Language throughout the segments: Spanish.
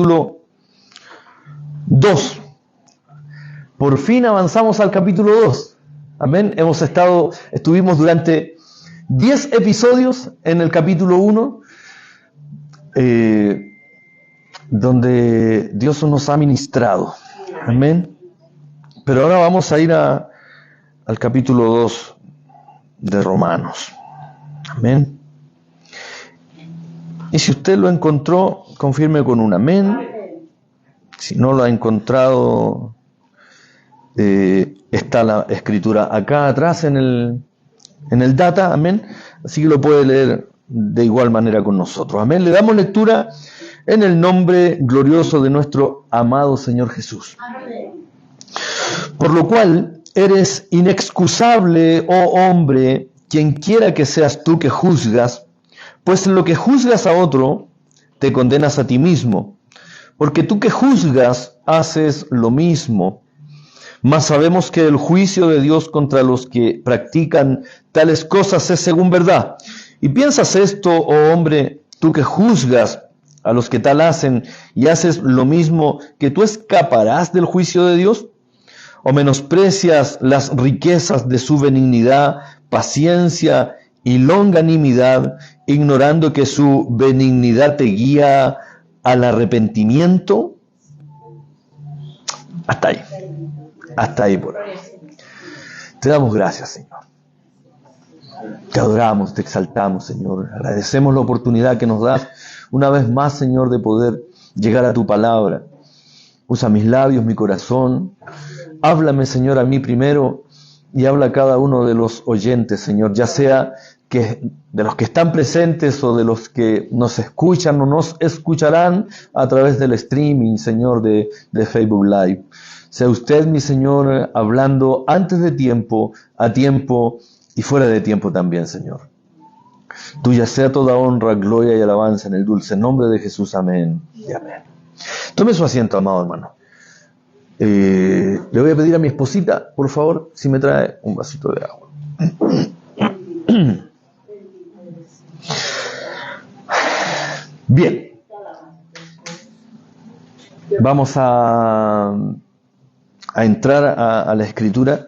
capítulo 2. Por fin avanzamos al capítulo 2. Amén. Estuvimos durante 10 episodios en el capítulo 1, donde Dios nos ha ministrado. Amén. Pero ahora vamos a ir al capítulo 2 de Romanos. Amén. Y si usted lo encontró, confirme con un amén. Si no lo ha encontrado, está la escritura acá atrás en el data, amén. Así que lo puede leer de igual manera con nosotros, amén. Le damos lectura en el nombre glorioso de nuestro amado Señor Jesús. Por lo cual eres inexcusable, oh hombre, quien quiera que seas tú que juzgas, pues en lo que juzgas a otro, te condenas a ti mismo, porque tú que juzgas haces lo mismo. Mas sabemos que el juicio de Dios contra los que practican tales cosas es según verdad. Y piensas esto, oh hombre, tú que juzgas a los que tal hacen y haces lo mismo, que tú escaparás del juicio de Dios, o menosprecias las riquezas de su benignidad, paciencia y longanimidad, ignorando que su benignidad te guía al arrepentimiento. Hasta ahí por ahí. Te damos gracias, Señor. Te adoramos, te exaltamos, Señor. Agradecemos la oportunidad que nos das una vez más, Señor, de poder llegar a tu palabra. Usa mis labios, mi corazón. Háblame, Señor, a mí primero y habla a cada uno de los oyentes, Señor, ya sea que de los que están presentes o de los que nos escuchan o nos escucharán a través del streaming, Señor, de Facebook Live. Sea usted, mi Señor, hablando antes de tiempo, a tiempo y fuera de tiempo también, Señor. Tuya sea toda honra, gloria y alabanza en el dulce nombre de Jesús. Amén y amén. Tome su asiento, amado hermano. Le voy a pedir a mi esposita, por favor, si me trae un vasito de agua. Bien. Vamos a entrar a la escritura.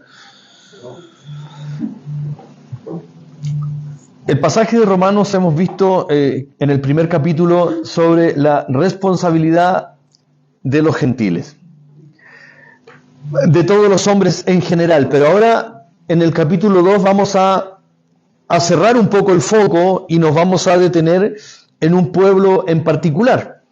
El pasaje de Romanos hemos visto en el primer capítulo sobre la responsabilidad de los gentiles, de todos los hombres en general, pero ahora en el capítulo 2 vamos a cerrar un poco el foco y nos vamos a detener en un pueblo en particular,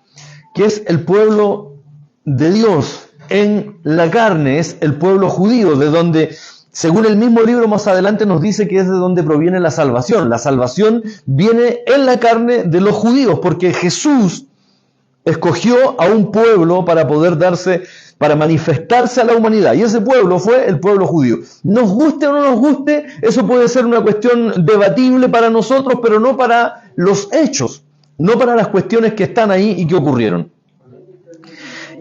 que es el pueblo de Dios en la carne, es el pueblo judío, de donde, según el mismo libro más adelante nos dice que es de donde proviene la salvación. La salvación viene en la carne de los judíos, porque Jesús escogió a un pueblo para manifestarse a la humanidad, y ese pueblo fue el pueblo judío. Nos guste o no nos guste, eso puede ser una cuestión debatible para nosotros, pero no para los hechos, no para las cuestiones que están ahí y que ocurrieron.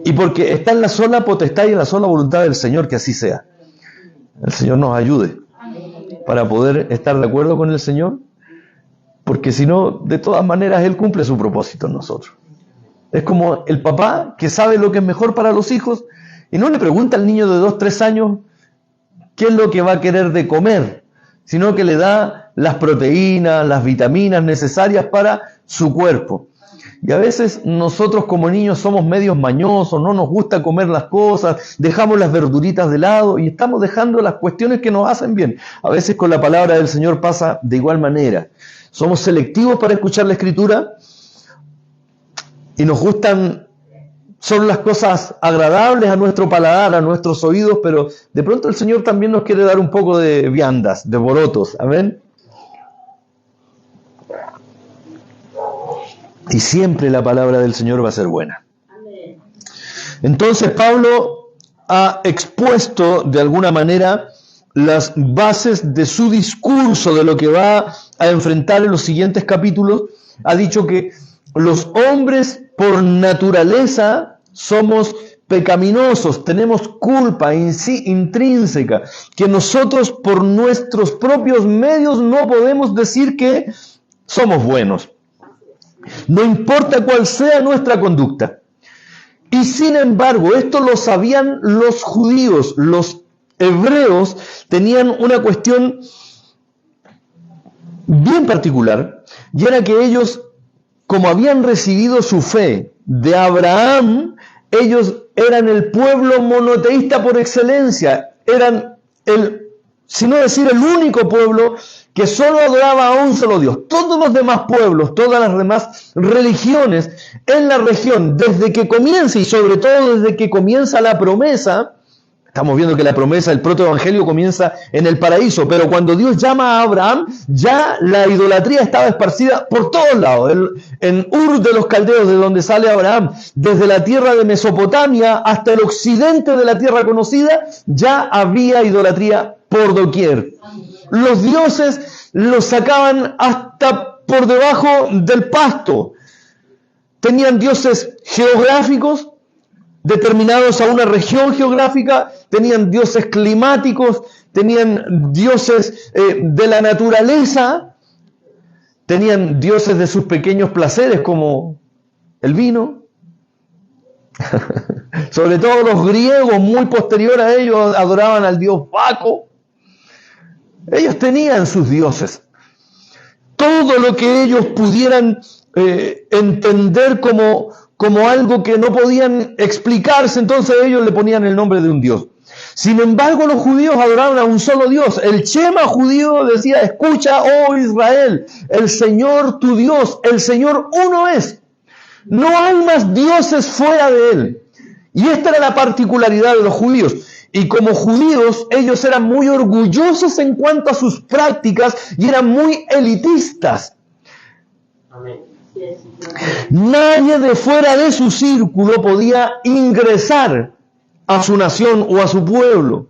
Y porque está en la sola potestad y en la sola voluntad del Señor que así sea. El Señor nos ayude para poder estar de acuerdo con el Señor, porque si no, de todas maneras Él cumple su propósito en nosotros. Es como el papá que sabe lo que es mejor para los hijos y no le pregunta al niño de 2, 3 años qué es lo que va a querer de comer, sino que le da las proteínas, las vitaminas necesarias para su cuerpo. Y a veces nosotros como niños somos medios mañosos, no nos gusta comer las cosas, dejamos las verduritas de lado y estamos dejando las cuestiones que nos hacen bien. A veces con la palabra del Señor pasa de igual manera. Somos selectivos para escuchar la Escritura y nos gustan solo las cosas agradables a nuestro paladar, a nuestros oídos, pero de pronto el Señor también nos quiere dar un poco de viandas, de borotos. Amén. Y siempre la palabra del Señor va a ser buena. Entonces Pablo ha expuesto de alguna manera las bases de su discurso, de lo que va a enfrentar en los siguientes capítulos. Ha dicho que los hombres por naturaleza somos pecaminosos, tenemos culpa intrínseca, que nosotros por nuestros propios medios no podemos decir que somos buenos. No importa cuál sea nuestra conducta. Y sin embargo, esto lo sabían los judíos. Los hebreos tenían una cuestión bien particular, y era que ellos, como habían recibido su fe de Abraham, ellos eran el pueblo monoteísta por excelencia, eran si no decir el único pueblo que solo adoraba a un solo Dios. Todos los demás pueblos, todas las demás religiones en la región, desde que comienza, y sobre todo desde que comienza la promesa, estamos viendo que la promesa del protoevangelio comienza en el paraíso, pero cuando Dios llama a Abraham, ya la idolatría estaba esparcida por todos lados. En Ur de los Caldeos, de donde sale Abraham, desde la tierra de Mesopotamia hasta el occidente de la tierra conocida, ya había idolatría por doquier. Los dioses los sacaban hasta por debajo del pasto. Tenían dioses geográficos, determinados a una región geográfica, tenían dioses climáticos, tenían dioses de la naturaleza, tenían dioses de sus pequeños placeres como el vino. Sobre todo los griegos, muy posterior a ellos, adoraban al dios Baco. Ellos tenían sus dioses. Todo lo que ellos pudieran entender como algo que no podían explicarse, entonces ellos le ponían el nombre de un dios. Sin embargo, los judíos adoraban a un solo Dios. El Shema judío decía: escucha, oh Israel, el Señor tu Dios, el Señor uno es. No hay más dioses fuera de Él. Y esta era la particularidad de los judíos. Y como judíos, ellos eran muy orgullosos en cuanto a sus prácticas y eran muy elitistas. Amén. Nadie de fuera de su círculo podía ingresar a su nación o a su pueblo.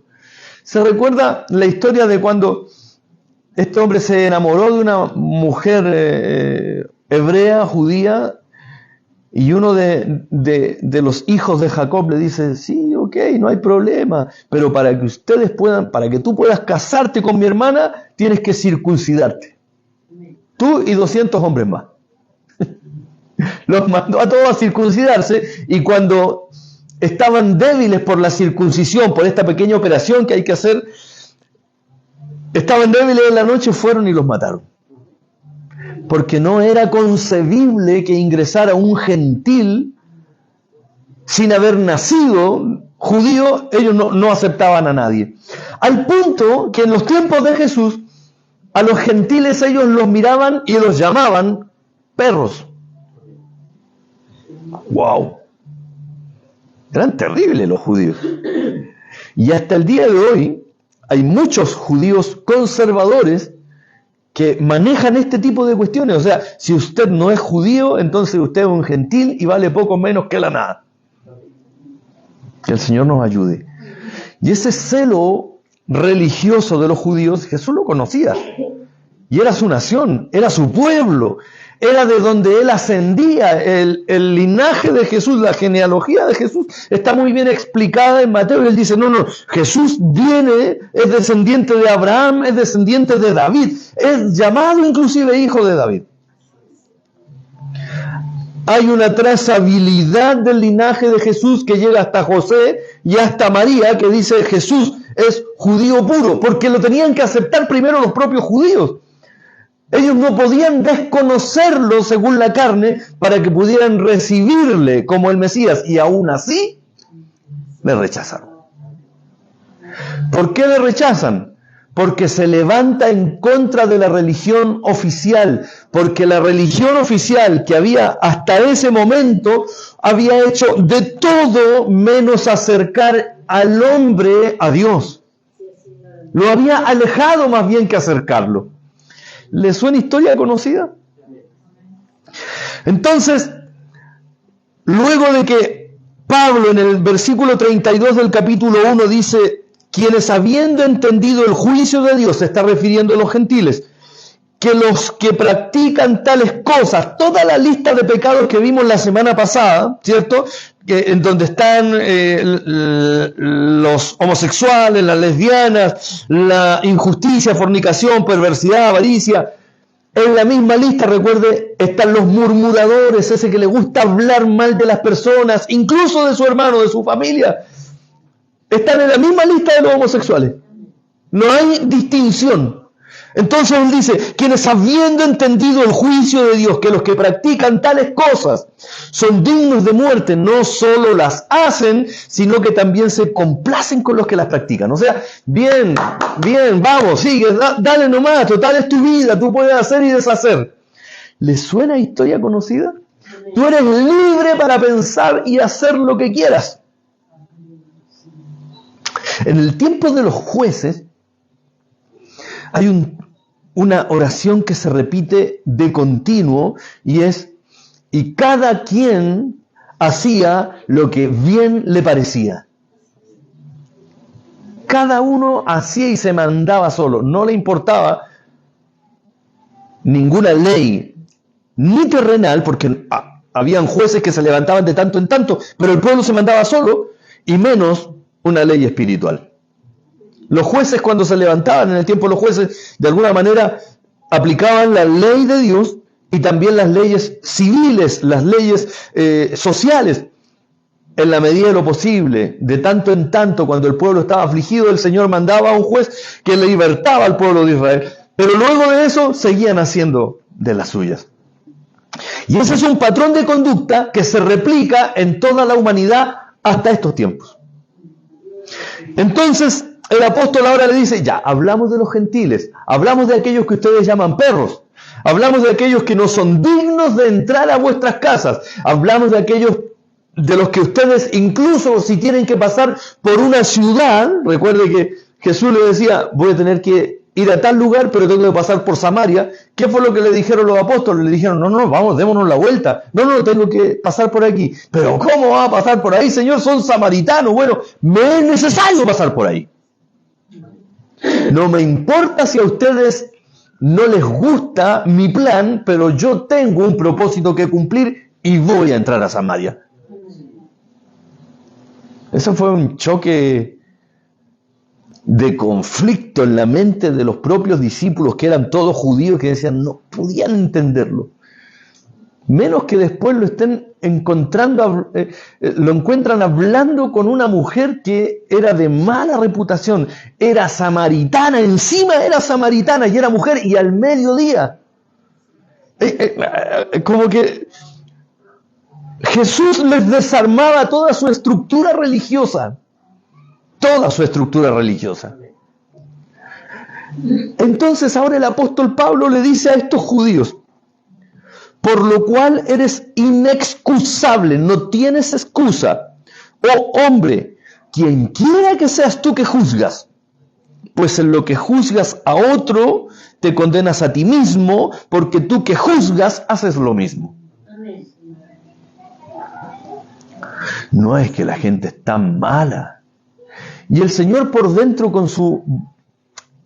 ¿Se recuerda la historia de cuando este hombre se enamoró de una mujer hebrea, judía, y uno de los hijos de Jacob le dice: sí, ok, no hay problema, pero para que tú puedas casarte con mi hermana, tienes que circuncidarte. Tú y 200 hombres más. Los mandó a todos a circuncidarse, y cuando estaban débiles por la circuncisión, por esta pequeña operación que hay que hacer, estaban débiles en la noche, fueron y los mataron. Porque no era concebible que ingresara un gentil sin haber nacido judío. Ellos no aceptaban a nadie. Al punto que en los tiempos de Jesús, a los gentiles ellos los miraban y los llamaban perros. ¡Wow! Eran terribles los judíos. Y hasta el día de hoy hay muchos judíos conservadores que manejan este tipo de cuestiones. O sea, si usted no es judío, entonces usted es un gentil y vale poco menos que la nada. Que el Señor nos ayude. Y ese celo religioso de los judíos, Jesús lo conocía. Y era su nación, era su pueblo, era de donde él ascendía. El linaje de Jesús, la genealogía de Jesús está muy bien explicada en Mateo, y él dice: no, Jesús es descendiente de Abraham, es descendiente de David, es llamado inclusive hijo de David. Hay una trazabilidad del linaje de Jesús que llega hasta José y hasta María, que dice: Jesús es judío puro, porque lo tenían que aceptar primero los propios judíos. Ellos no podían desconocerlo según la carne para que pudieran recibirle como el Mesías, y aún así le rechazaron. ¿Por qué le rechazan? Porque se levanta en contra de la religión oficial, porque la religión oficial que había hasta ese momento había hecho de todo menos acercar al hombre a Dios. Lo había alejado más bien que acercarlo. ¿Le suena historia conocida? Entonces, luego de que Pablo en el versículo 32 del capítulo 1 dice: quienes habiendo entendido el juicio de Dios, se está refiriendo a los gentiles, que los que practican tales cosas, toda la lista de pecados que vimos la semana pasada, ¿cierto? En donde están los homosexuales, las lesbianas, la injusticia, fornicación, perversidad, avaricia, En la misma lista, recuerde, están los murmuradores, ese que le gusta hablar mal de las personas, incluso de su hermano, de su familia. Están en la misma lista de los homosexuales. No hay distinción. Entonces él dice, quienes habiendo entendido el juicio de Dios, que los que practican tales cosas son dignos de muerte, no solo las hacen, sino que también se complacen con los que las practican. O sea, bien, vamos, sigue, dale nomás, total es tu vida, tú puedes hacer y deshacer. ¿Les suena historia conocida? Tú eres libre para pensar y hacer lo que quieras. En el tiempo de los jueces, hay una oración que se repite de continuo y es, y cada quien hacía lo que bien le parecía. Cada uno hacía y se mandaba solo, no le importaba ninguna ley, ni terrenal, porque habían jueces que se levantaban de tanto en tanto, pero el pueblo se mandaba solo, y menos una ley espiritual. Los jueces, cuando se levantaban en el tiempo de los jueces, de alguna manera aplicaban la ley de Dios y también las leyes civiles, las leyes sociales, en la medida de lo posible. De tanto en tanto, cuando el pueblo estaba afligido, el Señor mandaba a un juez que le libertaba al pueblo de Israel. Pero luego de eso, seguían haciendo de las suyas. Y ese es un patrón de conducta que se replica en toda la humanidad hasta estos tiempos. Entonces, el apóstol ahora le dice, ya, hablamos de los gentiles, hablamos de aquellos que ustedes llaman perros, hablamos de aquellos que no son dignos de entrar a vuestras casas, hablamos de aquellos de los que ustedes, incluso si tienen que pasar por una ciudad, recuerde que Jesús le decía, voy a tener que ir a tal lugar, pero tengo que pasar por Samaria. ¿Qué fue lo que le dijeron los apóstoles? Le dijeron, no, vamos, démonos la vuelta. No, tengo que pasar por aquí. Pero ¿cómo va a pasar por ahí, Señor? Son samaritanos. Bueno, me es necesario pasar por ahí. No me importa si a ustedes no les gusta mi plan, pero yo tengo un propósito que cumplir y voy a entrar a Samaria. Eso fue un choque de conflicto en la mente de los propios discípulos, que eran todos judíos, que decían, no podían entenderlo. Menos que después lo estén encontrando, lo encuentran hablando con una mujer que era de mala reputación, era samaritana, encima era samaritana y era mujer, y al mediodía. Como que Jesús les desarmaba toda su estructura religiosa. Toda su estructura religiosa. Entonces ahora el apóstol Pablo le dice a estos judíos, por lo cual eres inexcusable, no tienes excusa. Oh hombre, quien quiera que seas tú que juzgas, pues en lo que juzgas a otro, te condenas a ti mismo, porque tú que juzgas haces lo mismo. No es que la gente es tan mala. Y el Señor por dentro, con su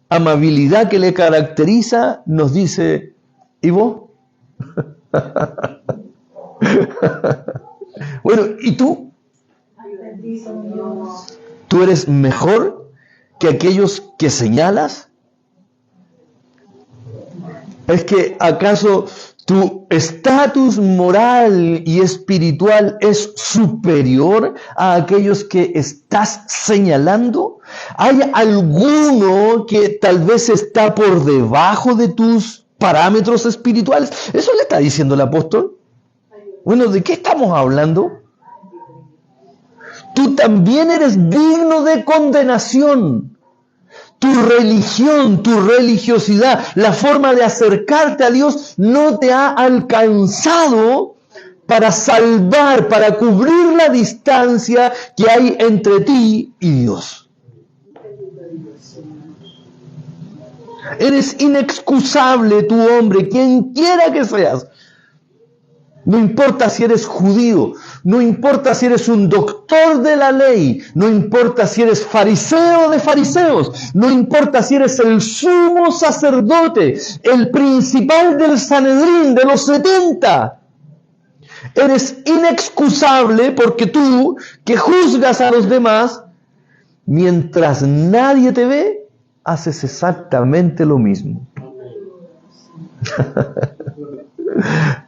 amabilidad que le caracteriza, nos dice, ¿y vos? Bueno, ¿y tú? ¿Tú eres mejor que aquellos que señalas? ¿Es que acaso tu estatus moral y espiritual es superior a aquellos que estás señalando? ¿Hay alguno que tal vez está por debajo de tus parámetros espirituales? ¿Eso le está diciendo el apóstol? Bueno, ¿de qué estamos hablando? Tú también eres digno de condenación. Tu religión, tu religiosidad, la forma de acercarte a Dios no te ha alcanzado para salvar, para cubrir la distancia que hay entre ti y Dios. Eres inexcusable, tu hombre, quien quiera que seas. No importa si eres judío, no importa si eres un doctor de la ley, no importa si eres fariseo de fariseos, no importa si eres el sumo sacerdote, el principal del Sanedrín de los 70. Eres inexcusable porque tú, que juzgas a los demás, mientras nadie te ve, haces exactamente lo mismo.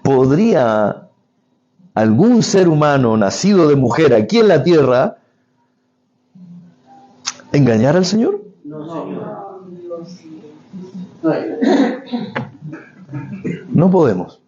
¿Podría algún ser humano nacido de mujer aquí en la tierra engañar al Señor? No podemos.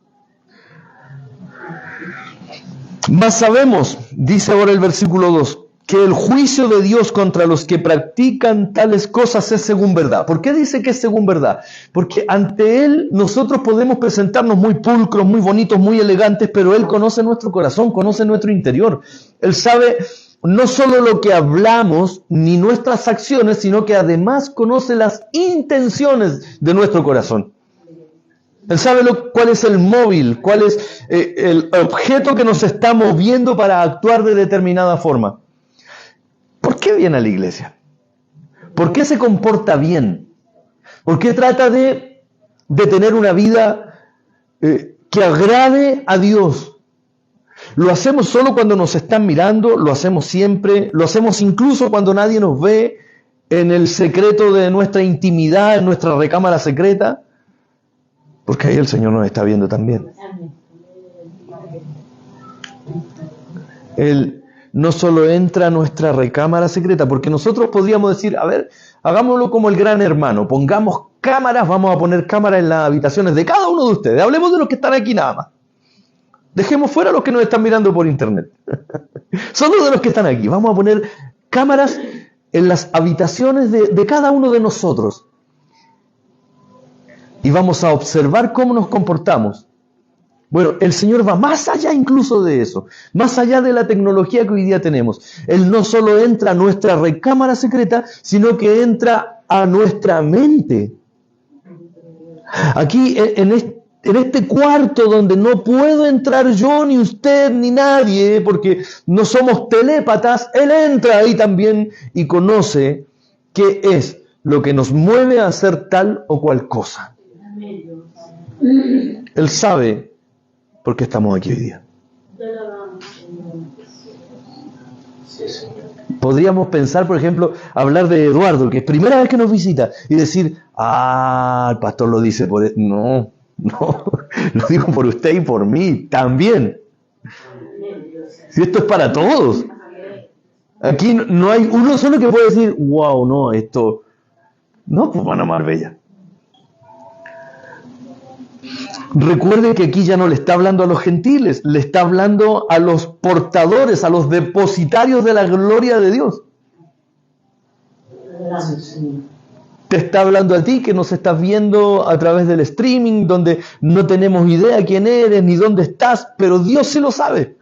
Mas sabemos, dice ahora el versículo 2, que el juicio de Dios contra los que practican tales cosas es según verdad. ¿Por qué dice que es según verdad? Porque ante Él nosotros podemos presentarnos muy pulcros, muy bonitos, muy elegantes, pero Él conoce nuestro corazón, conoce nuestro interior. Él sabe no solo lo que hablamos, ni nuestras acciones, sino que además conoce las intenciones de nuestro corazón. Él sabe cuál es el móvil, cuál es el objeto que nos está moviendo para actuar de determinada forma. ¿Por qué viene a la iglesia? ¿Por qué se comporta bien? ¿Por qué trata de tener una vida que agrade a Dios? Lo hacemos solo cuando nos están mirando, lo hacemos siempre, lo hacemos incluso cuando nadie nos ve, en el secreto de nuestra intimidad, en nuestra recámara secreta, porque ahí el Señor nos está viendo también. Él no solo entra a nuestra recámara secreta, porque nosotros podríamos decir, a ver, hagámoslo como el gran hermano, pongamos cámaras, vamos a poner cámaras en las habitaciones de cada uno de ustedes, hablemos de los que están aquí nada más. Dejemos fuera a los que nos están mirando por internet. Solo de los que están aquí. Vamos a poner cámaras en las habitaciones de cada uno de nosotros. Y vamos a observar cómo nos comportamos. Bueno, el Señor va más allá incluso de eso. Más allá de la tecnología que hoy día tenemos. Él no solo entra a nuestra recámara secreta, sino que entra a nuestra mente. Aquí, en este cuarto donde no puedo entrar yo, ni usted, ni nadie, porque no somos telépatas, Él entra ahí también y conoce qué es lo que nos mueve a hacer tal o cual cosa. Él sabe por qué estamos aquí hoy día. Podríamos pensar, por ejemplo, hablar de Eduardo, que es primera vez que nos visita, y decir, el pastor lo dice por él. No, lo digo por usted y por mí también. Si esto es para todos. Aquí no hay uno solo que puede decir, wow, no, esto... No, pues van a Marbella. Recuerde que aquí ya no le está hablando a los gentiles, le está hablando a los portadores, a los depositarios de la gloria de Dios. Te está hablando a ti que nos estás viendo a través del streaming, donde no tenemos idea quién eres ni dónde estás, pero Dios sí lo sabe.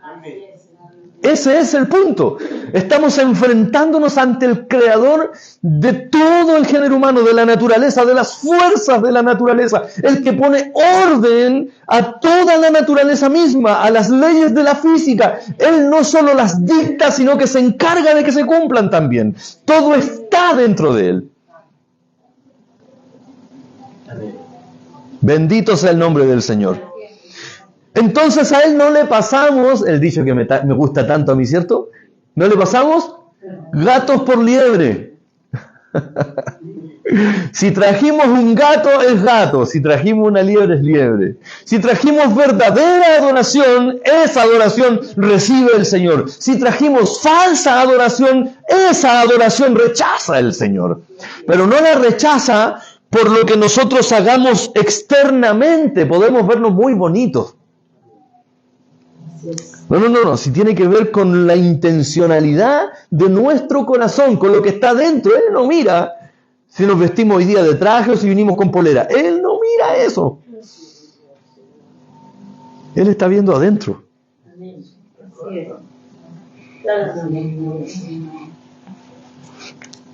Ese es el punto. Estamos enfrentándonos ante el creador de todo el género humano, de la naturaleza, de las fuerzas de la naturaleza, el que pone orden a toda la naturaleza misma, a las leyes de la física. Él no solo las dicta, sino que se encarga de que se cumplan también. Todo está dentro de él. Bendito sea el nombre del Señor. Entonces a Él no le pasamos, el dicho que me gusta tanto a mí, ¿cierto? No le pasamos gatos por liebre. Si trajimos un gato, es gato. Si trajimos una liebre, es liebre. Si trajimos verdadera adoración, esa adoración recibe el Señor. Si trajimos falsa adoración, esa adoración rechaza el Señor. Pero no la rechaza por lo que nosotros hagamos externamente. Podemos vernos muy bonitos. No, si tiene que ver con la intencionalidad de nuestro corazón, con lo que está dentro. Él no mira si nos vestimos hoy día de traje o si vinimos con polera. Él no mira eso. Él está viendo adentro.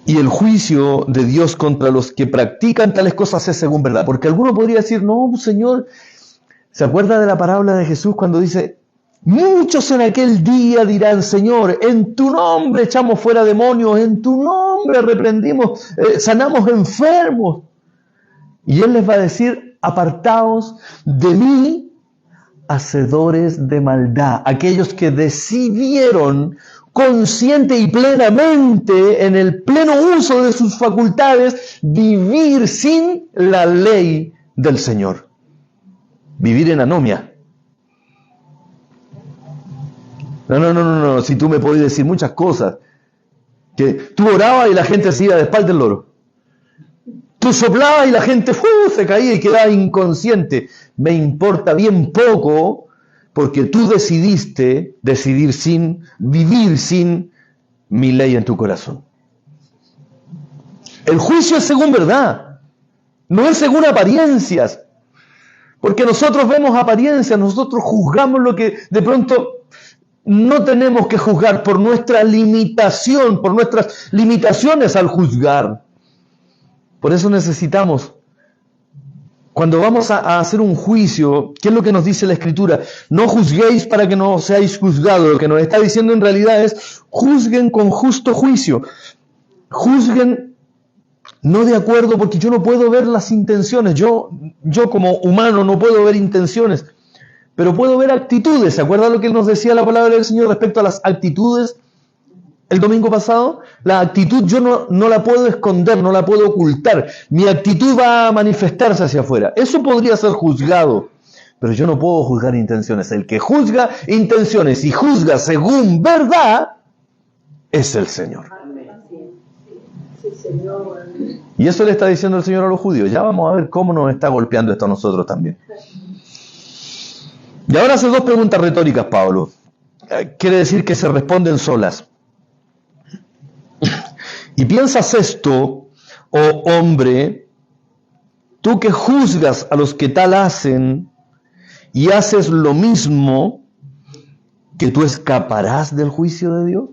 Y el juicio de Dios contra los que practican tales cosas es según verdad. Porque alguno podría decir, no, Señor, ¿se acuerda de la parábola de Jesús cuando dice... Muchos en aquel día dirán, Señor, en tu nombre echamos fuera demonios, en tu nombre reprendimos, sanamos enfermos. Y Él les va a decir, apartaos de mí, hacedores de maldad. Aquellos que decidieron consciente y plenamente, en el pleno uso de sus facultades, vivir sin la ley del Señor. vivir en anomia. No, si tú me podés decir muchas cosas, que tú orabas y la gente se iba de espalda del loro. Tú soplabas y la gente se caía y quedaba inconsciente. Me importa bien poco, porque tú decidiste vivir sin mi ley en tu corazón. El juicio es según verdad, no es según apariencias. Porque nosotros vemos apariencias, nosotros juzgamos lo que de pronto no tenemos que juzgar por nuestra limitación, por nuestras limitaciones al juzgar. Por eso necesitamos, cuando vamos a hacer un juicio, ¿qué es lo que nos dice la Escritura? No juzguéis para que no seáis juzgados. Lo que nos está diciendo en realidad es, juzguen con justo juicio. Juzguen no de acuerdo, porque yo no puedo ver las intenciones. Yo como humano no puedo ver intenciones, pero puedo ver actitudes. ¿Se acuerdan lo que nos decía la palabra del Señor respecto a las actitudes el domingo pasado? La actitud yo no la puedo esconder, no la puedo ocultar. Mi actitud va a manifestarse hacia afuera. Eso podría ser juzgado, pero yo no puedo juzgar intenciones. El que juzga intenciones y juzga según verdad es el Señor. Y eso le está diciendo el Señor a los judíos. Ya vamos a ver cómo nos está golpeando esto a nosotros también. Y ahora hace dos preguntas retóricas, Pablo. Quiere decir que se responden solas. Y piensas esto, oh hombre, tú que juzgas a los que tal hacen y haces lo mismo, ¿que tú escaparás del juicio de Dios?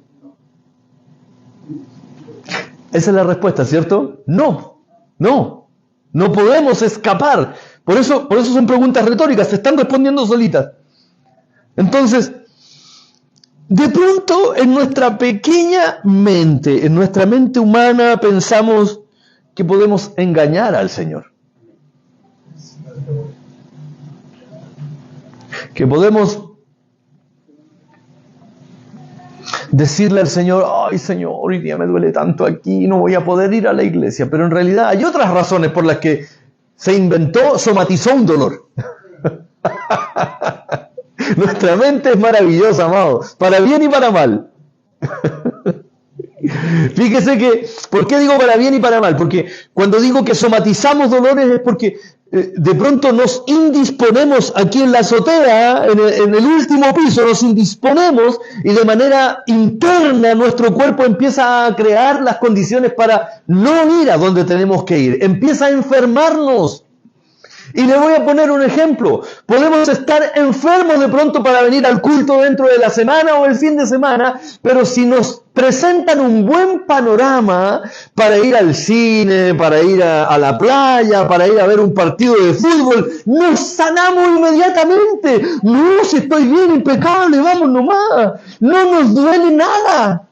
Esa es la respuesta, ¿cierto? No podemos escapar. Por eso son preguntas retóricas, se están respondiendo solitas. Entonces, de pronto en nuestra pequeña mente, en nuestra mente humana, pensamos que podemos engañar al Señor. Que podemos decirle al Señor, ay Señor, hoy día me duele tanto aquí, no voy a poder ir a la iglesia. Pero en realidad hay otras razones por las que somatizó un dolor. Nuestra mente es maravillosa, amado, para bien y para mal. Fíjese que, ¿por qué digo para bien y para mal? Porque cuando digo que somatizamos dolores es porque de pronto nos indisponemos aquí en la azotea, en el último piso, nos indisponemos y de manera interna nuestro cuerpo empieza a crear las condiciones para no ir a donde tenemos que ir. Empieza a enfermarnos. Y le voy a poner un ejemplo. Podemos estar enfermos de pronto para venir al culto dentro de la semana o el fin de semana, pero si nos presentan un buen panorama para ir al cine, para ir a la playa, para ir a ver un partido de fútbol, nos sanamos inmediatamente. No, si estoy bien, impecable, vamos nomás. No nos duele nada.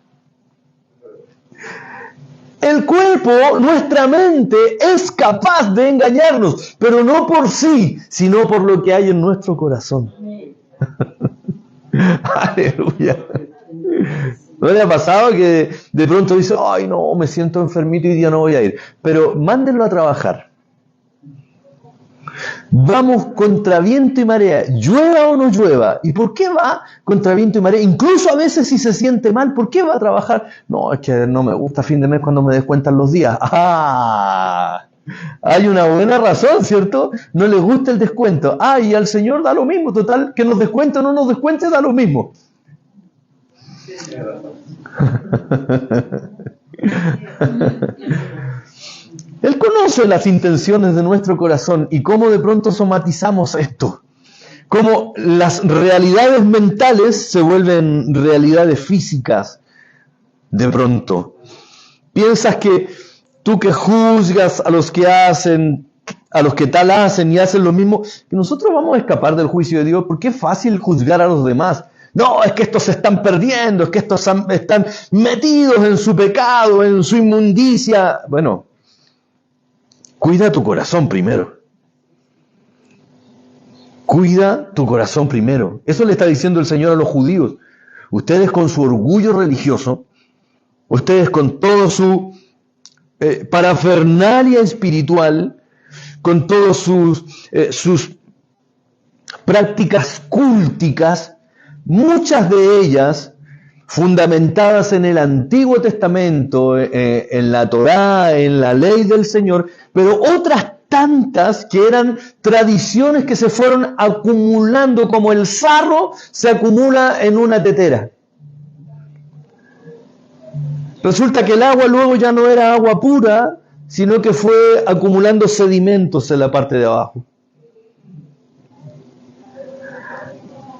El cuerpo, nuestra mente, es capaz de engañarnos, pero no por sí, sino por lo que hay en nuestro corazón. Aleluya. ¿No le ha pasado que de pronto dice, ay no, me siento enfermito y hoy día no voy a ir? Pero mándenlo a trabajar. Vamos contra viento y marea, llueva o no llueva. ¿Y por qué va contra viento y marea? Incluso a veces si se siente mal, ¿por qué va a trabajar? No, es que no me gusta fin de mes cuando me descuentan los días. ¡Ah! Hay una buena razón, ¿cierto? No le gusta el descuento. Ah, y al Señor da lo mismo, total, que nos descuente o no nos descuente, da lo mismo. Él conoce las intenciones de nuestro corazón y cómo de pronto somatizamos esto. Cómo las realidades mentales se vuelven realidades físicas de pronto. Piensas que tú que juzgas a los que hacen, a los que tal hacen y hacen lo mismo, que nosotros vamos a escapar del juicio de Dios porque es fácil juzgar a los demás. No, es que estos se están perdiendo, es que estos están metidos en su pecado, en su inmundicia. Bueno, cuida tu corazón primero. Cuida tu corazón primero. Eso le está diciendo el Señor a los judíos. Ustedes con su orgullo religioso, ustedes con todo su parafernalia espiritual, con todos sus prácticas cúlticas, muchas de ellas fundamentadas en el Antiguo Testamento, en la Torá, en la ley del Señor, pero otras tantas que eran tradiciones que se fueron acumulando como el sarro se acumula en una tetera. Resulta que el agua luego ya no era agua pura, sino que fue acumulando sedimentos en la parte de abajo.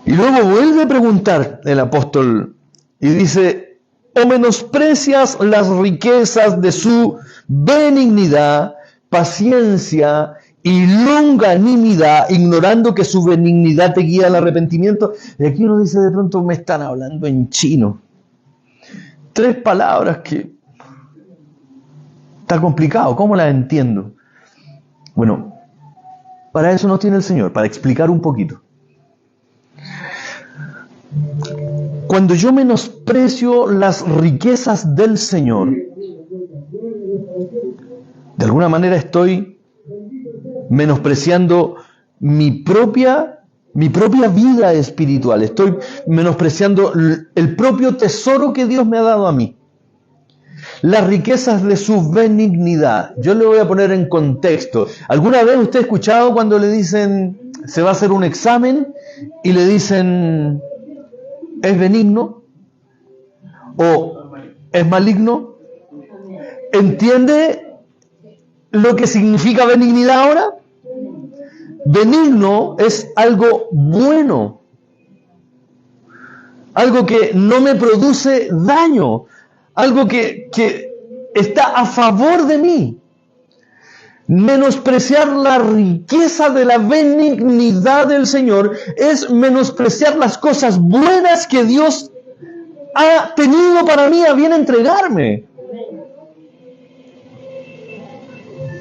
Y luego vuelve a preguntar el apóstol y dice: ¿o menosprecias las riquezas de su benignidad, paciencia y longanimidad, ignorando que su benignidad te guía al arrepentimiento? Y aquí uno dice, de pronto me están hablando en chino. 3 palabras que está complicado, ¿cómo las entiendo? Bueno, para eso nos tiene el Señor, para explicar un poquito. Cuando yo menosprecio las riquezas del Señor, de alguna manera estoy menospreciando mi propia vida espiritual, estoy menospreciando el propio tesoro que Dios me ha dado a mí. Las riquezas de su benignidad. Yo le voy a poner en contexto. ¿Alguna vez usted ha escuchado cuando le dicen, se va a hacer un examen y le dicen, ¿es benigno? ¿O es maligno? ¿Entiende lo que significa benignidad ahora? Benigno es algo bueno, algo que no me produce daño, algo que está a favor de mí. Menospreciar la riqueza de la benignidad del Señor es menospreciar las cosas buenas que Dios ha tenido para mí a bien entregarme.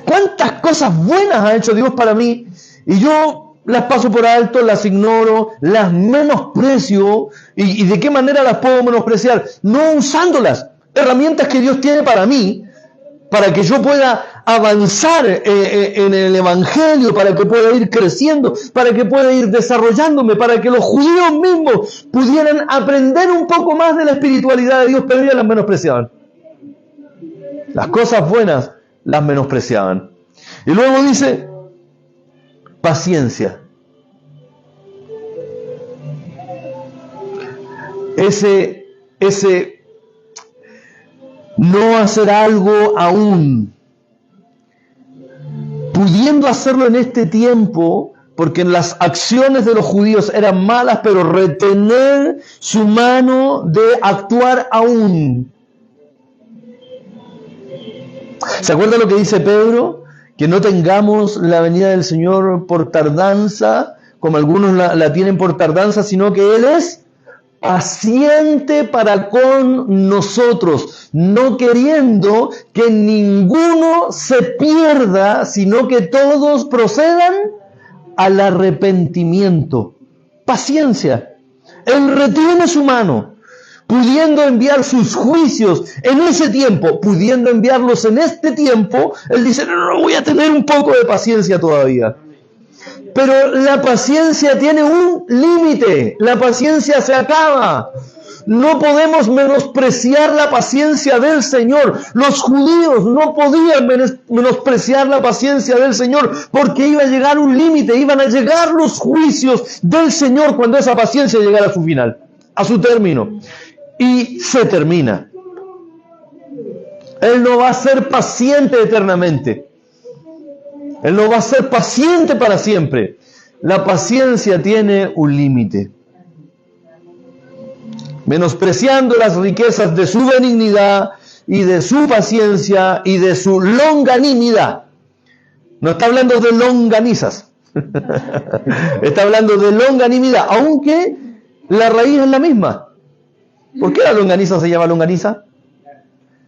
¿Cuántas cosas buenas ha hecho Dios para mí? Y yo las paso por alto, las ignoro, las menosprecio. ¿Y de qué manera las puedo menospreciar? No usándolas. Herramientas que Dios tiene para mí, para que yo pueda avanzar en el Evangelio, para que pueda ir creciendo, para que pueda ir desarrollándome, para que los judíos mismos pudieran aprender un poco más de la espiritualidad de Dios, pero ellos las menospreciaban. Las cosas buenas las menospreciaban. Y luego dice, paciencia. Ese no hacer algo aún, pudiendo hacerlo en este tiempo, porque las acciones de los judíos eran malas, pero retener su mano de actuar aún. ¿Se acuerda lo que dice Pedro? Que no tengamos la venida del Señor por tardanza, como algunos la tienen por tardanza, sino que Él es paciente para con nosotros, no queriendo que ninguno se pierda, sino que todos procedan al arrepentimiento. Paciencia. Él retiene su mano, pudiendo enviar sus juicios en ese tiempo, pudiendo enviarlos en este tiempo. Él dice, no, voy a tener un poco de paciencia todavía. Pero la paciencia tiene un límite, la paciencia se acaba. No podemos menospreciar la paciencia del Señor. Los judíos no podían menospreciar la paciencia del Señor, porque iba a llegar un límite, iban a llegar los juicios del Señor cuando esa paciencia llegara a su final, a su término. Y se termina. Él no va a ser paciente eternamente. Él no va a ser paciente para siempre. La paciencia tiene un límite. Menospreciando las riquezas de su benignidad y de su paciencia y de su longanimidad. No está hablando de longanizas. Está hablando de longanimidad, aunque la raíz es la misma. ¿Por qué la longaniza se llama longaniza?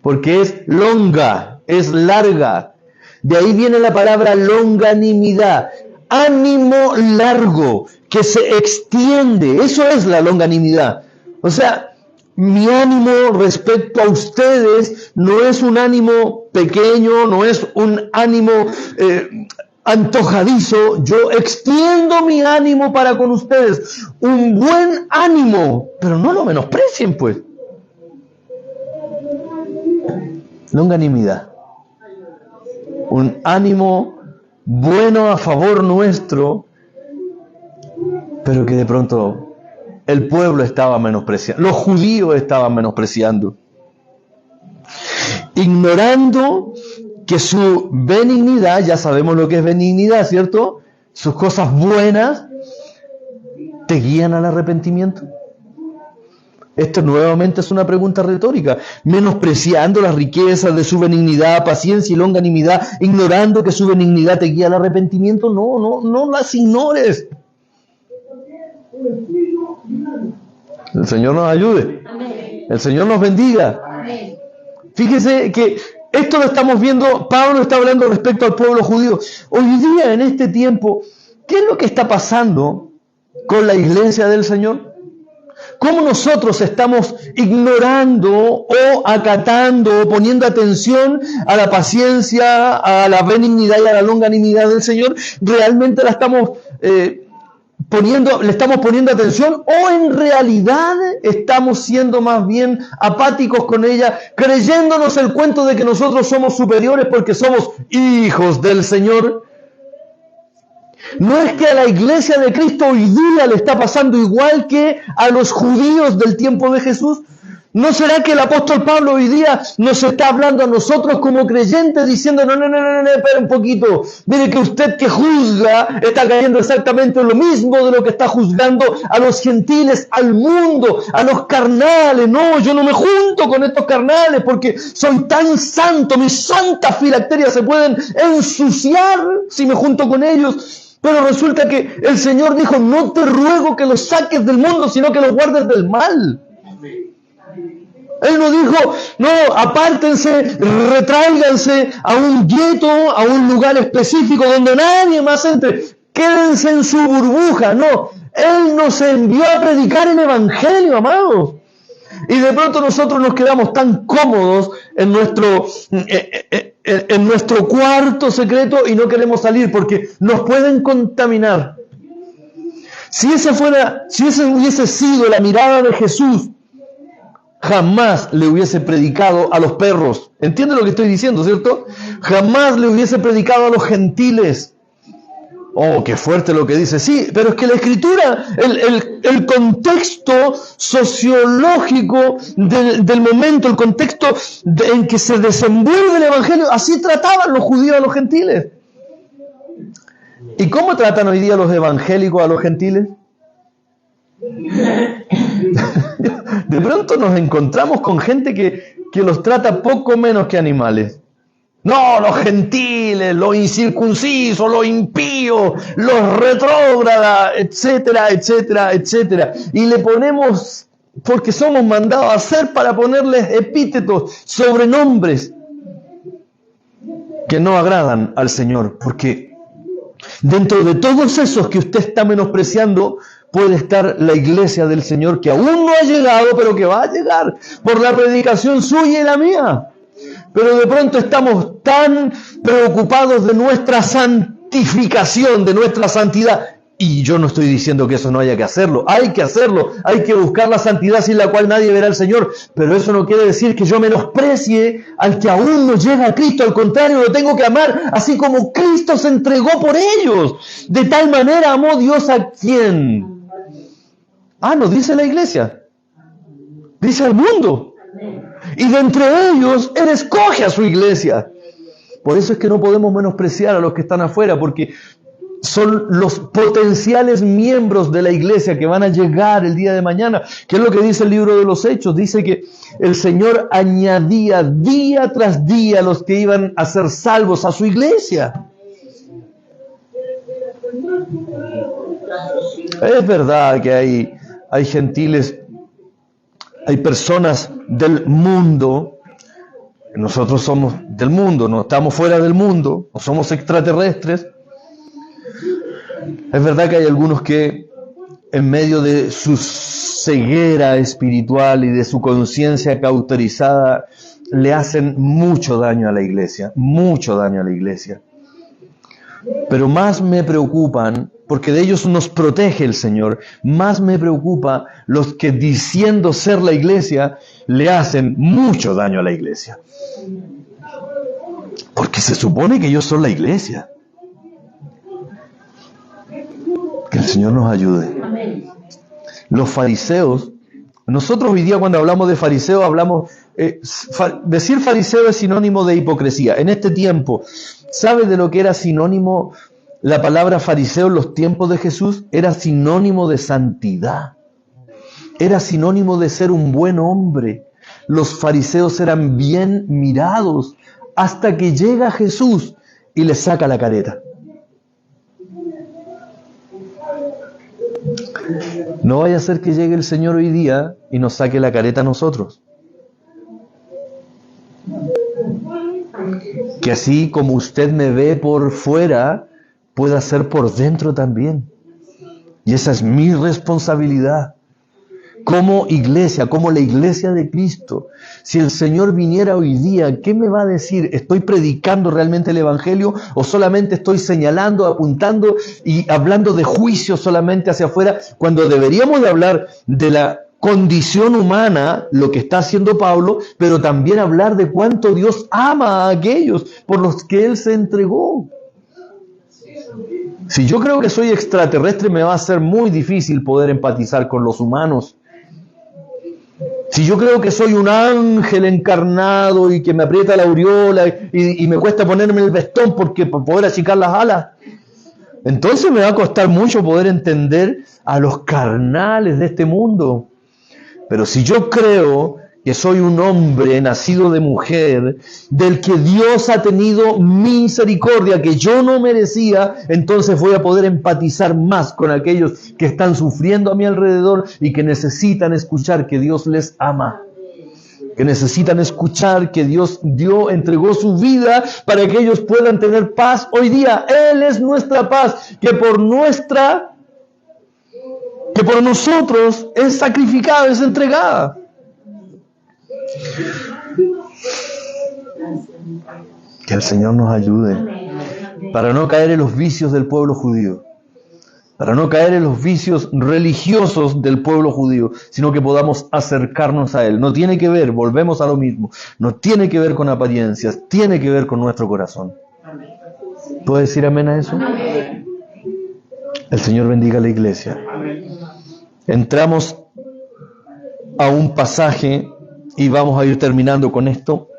Porque es longa, es larga. De ahí viene la palabra longanimidad, ánimo largo, que se extiende. Eso es la longanimidad. O sea, mi ánimo respecto a ustedes no es un ánimo pequeño, no es un ánimo antojadizo, yo extiendo mi ánimo para con ustedes. Un buen ánimo, pero no lo menosprecien, pues. Longanimidad. Un ánimo bueno a favor nuestro, pero que de pronto el pueblo estaba menospreciando, los judíos estaban menospreciando, ignorando que su benignidad, ya sabemos lo que es benignidad, ¿cierto? Sus cosas buenas te guían al arrepentimiento. Esto nuevamente es una pregunta retórica, menospreciando las riquezas de su benignidad, paciencia y longanimidad, ignorando que su benignidad te guía al arrepentimiento. No las ignores. El Señor nos ayude. El Señor nos bendiga. Fíjese que esto lo estamos viendo, Pablo está hablando respecto al pueblo judío. Hoy día, en este tiempo, ¿qué es lo que está pasando con la iglesia del Señor? ¿Cómo nosotros estamos ignorando o acatando o poniendo atención a la paciencia, a la benignidad y a la longanimidad del Señor? ¿Realmente la estamos le estamos poniendo atención o en realidad estamos siendo más bien apáticos con ella, creyéndonos el cuento de que nosotros somos superiores porque somos hijos del Señor? ¿No es que a la iglesia de Cristo hoy día le está pasando igual que a los judíos del tiempo de Jesús? ¿No será que el apóstol Pablo hoy día nos está hablando a nosotros como creyentes diciendo, no, espera un poquito, mire que usted que juzga está cayendo exactamente en lo mismo de lo que está juzgando a los gentiles, al mundo, a los carnales? No, yo no me junto con estos carnales porque soy tan santo, mis santas filacterias se pueden ensuciar si me junto con ellos. Pero resulta que el Señor dijo, no te ruego que los saques del mundo, sino que los guardes del mal. Él no dijo, no, apártense, retráiganse a un gueto, a un lugar específico donde nadie más entre. Quédense en su burbuja. No, Él nos envió a predicar el Evangelio, amados. Y de pronto nosotros nos quedamos tan cómodos en nuestro cuarto secreto y no queremos salir porque nos pueden contaminar. Si esa hubiese sido la mirada de Jesús, jamás le hubiese predicado a los perros. ¿Entiende lo que estoy diciendo, cierto? Jamás le hubiese predicado a los gentiles. Oh, qué fuerte lo que dice. Sí, pero es que la Escritura, el contexto sociológico del momento, el contexto en que se desenvuelve el Evangelio, así trataban los judíos a los gentiles. ¿Y cómo tratan hoy día los evangélicos a los gentiles? De pronto nos encontramos con gente que los trata poco menos que animales. No, los gentiles, los incircuncisos, los impíos, los retrógradas, etcétera, etcétera, etcétera. Y le ponemos, porque somos mandados a hacer para ponerles epítetos, sobrenombres que no agradan al Señor. Porque dentro de todos esos que usted está menospreciando, puede estar la iglesia del Señor que aún no ha llegado, pero que va a llegar por la predicación suya y la mía. Pero de pronto estamos tan preocupados de nuestra santificación, de nuestra santidad. Y yo no estoy diciendo que eso no haya que hacerlo. Hay que buscar la santidad sin la cual nadie verá al Señor. Pero eso no quiere decir que yo menosprecie al que aún no llega a Cristo. Al contrario, lo tengo que amar así como Cristo se entregó por ellos. De tal manera amó Dios a quién. No dice la iglesia. Dice al mundo. Y de entre ellos, Él escoge a su iglesia. Por eso es que no podemos menospreciar a los que están afuera, porque son los potenciales miembros de la iglesia que van a llegar el día de mañana. ¿Qué es lo que dice el libro de los Hechos? Dice que el Señor añadía día tras día a los que iban a ser salvos a su iglesia. Es verdad que hay gentiles, hay personas del mundo. Nosotros somos del mundo, no estamos fuera del mundo, no somos extraterrestres. Es verdad que hay algunos que en medio de su ceguera espiritual y de su conciencia cauterizada le hacen mucho daño a la iglesia, mucho daño a la iglesia. Pero más me preocupan, porque de ellos nos protege el Señor, más me preocupa los que diciendo ser la iglesia, le hacen mucho daño a la iglesia. Porque se supone que ellos son la iglesia. Que el Señor nos ayude. Los fariseos, nosotros hoy día cuando hablamos de fariseos, hablamos, decir fariseo es sinónimo de hipocresía. En este tiempo, ¿sabe de lo que era sinónimo la palabra fariseo en los tiempos de Jesús? Era sinónimo de santidad. Era sinónimo de ser un buen hombre. Los fariseos eran bien mirados hasta que llega Jesús y les saca la careta. No vaya a ser que llegue el Señor hoy día y nos saque la careta a nosotros. Que así como usted me ve por fuera, pueda ser por dentro también. Y esa es mi responsabilidad. Como iglesia, como la iglesia de Cristo. Si el Señor viniera hoy día, ¿qué me va a decir? ¿Estoy predicando realmente el Evangelio o solamente estoy señalando, apuntando y hablando de juicio solamente hacia afuera, cuando deberíamos de hablar de la condición humana, lo que está haciendo Pablo, pero también hablar de cuánto Dios ama a aquellos por los que Él se entregó? Si yo creo que soy extraterrestre, me va a ser muy difícil poder empatizar con los humanos. Si yo creo que soy un ángel encarnado y que me aprieta la aureola y me cuesta ponerme el vestón para poder achicar las alas, entonces me va a costar mucho poder entender a los carnales de este mundo. Pero si yo creo que soy un hombre nacido de mujer, del que Dios ha tenido misericordia, que yo no merecía, entonces voy a poder empatizar más con aquellos que están sufriendo a mi alrededor y que necesitan escuchar que Dios les ama. Que necesitan escuchar que Dios entregó su vida para que ellos puedan tener paz hoy día. Él es nuestra paz, que por nosotros es sacrificada, es entregada. Que el Señor nos ayude para no caer en los vicios del pueblo judío, para no caer en los vicios religiosos del pueblo judío, sino que podamos acercarnos a Él. No tiene que ver, volvemos a lo mismo, no tiene que ver con apariencias, tiene que ver con nuestro corazón. ¿Puedo decir amén a eso? El Señor bendiga a la iglesia. Entramos a un pasaje y vamos a ir terminando con esto.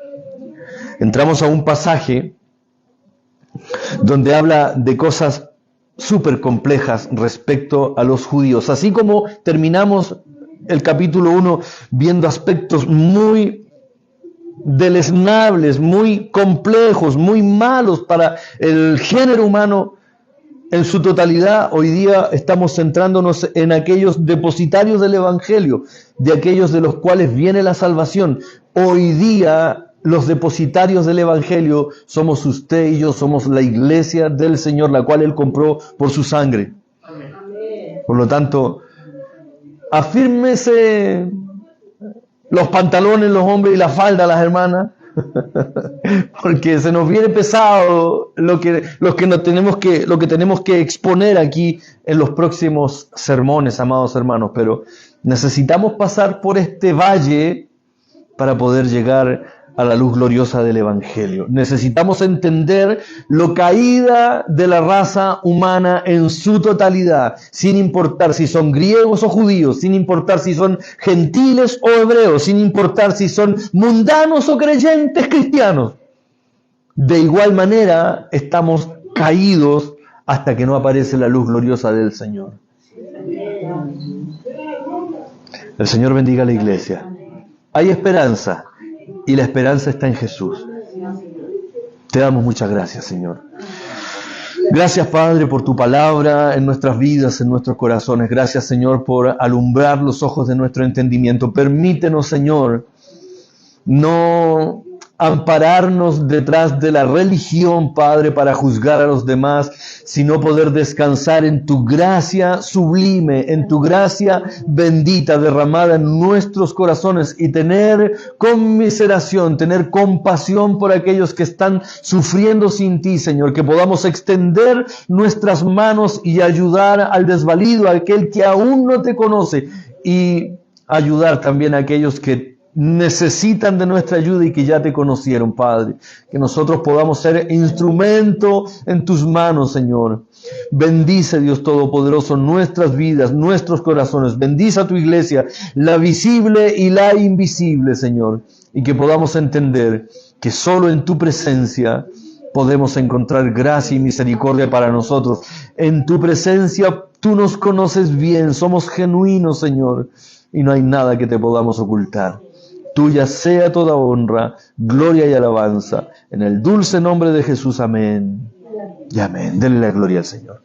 Entramos a un pasaje donde habla de cosas súper complejas respecto a los judíos. Así como terminamos el capítulo 1 viendo aspectos muy deleznables, muy complejos, muy malos para el género humano en su totalidad, hoy día estamos centrándonos en aquellos depositarios del Evangelio, de aquellos de los cuales viene la salvación. Hoy día los depositarios del Evangelio somos usted y yo, somos la iglesia del Señor, la cual Él compró por su sangre. Por lo tanto, afírmese los pantalones los hombres y la falda las hermanas, porque se nos viene pesado lo que tenemos que exponer aquí en los próximos sermones, amados hermanos, pero necesitamos pasar por este valle para poder llegar a la luz gloriosa del Evangelio. Necesitamos entender lo caída de la raza humana en su totalidad, sin importar si son griegos o judíos, sin importar si son gentiles o hebreos, sin importar si son mundanos o creyentes cristianos. De igual manera, estamos caídos hasta que no aparece la luz gloriosa del Señor. El Señor bendiga a la iglesia. Hay esperanza. Y la esperanza está en Jesús. Te damos muchas gracias, Señor. Gracias, Padre, por tu palabra en nuestras vidas, en nuestros corazones. Gracias, Señor, por alumbrar los ojos de nuestro entendimiento. Permítenos, Señor, no ampararnos detrás de la religión, Padre, para juzgar a los demás, sino poder descansar en tu gracia sublime, en tu gracia bendita derramada en nuestros corazones y tener conmiseración, tener compasión por aquellos que están sufriendo sin ti, Señor, que podamos extender nuestras manos y ayudar al desvalido, a aquel que aún no te conoce, y ayudar también a aquellos que necesitan de nuestra ayuda y que ya te conocieron, Padre. Que nosotros podamos ser instrumento en tus manos, Señor. Bendice, Dios Todopoderoso, nuestras vidas, nuestros corazones. Bendice a tu iglesia, la visible y la invisible, Señor. Y que podamos entender que solo en tu presencia podemos encontrar gracia y misericordia para nosotros. En tu presencia tú nos conoces bien, somos genuinos, Señor, y no hay nada que te podamos ocultar. Tuya sea toda honra, gloria y alabanza. En el dulce nombre de Jesús, amén. Y amén. Denle la gloria al Señor.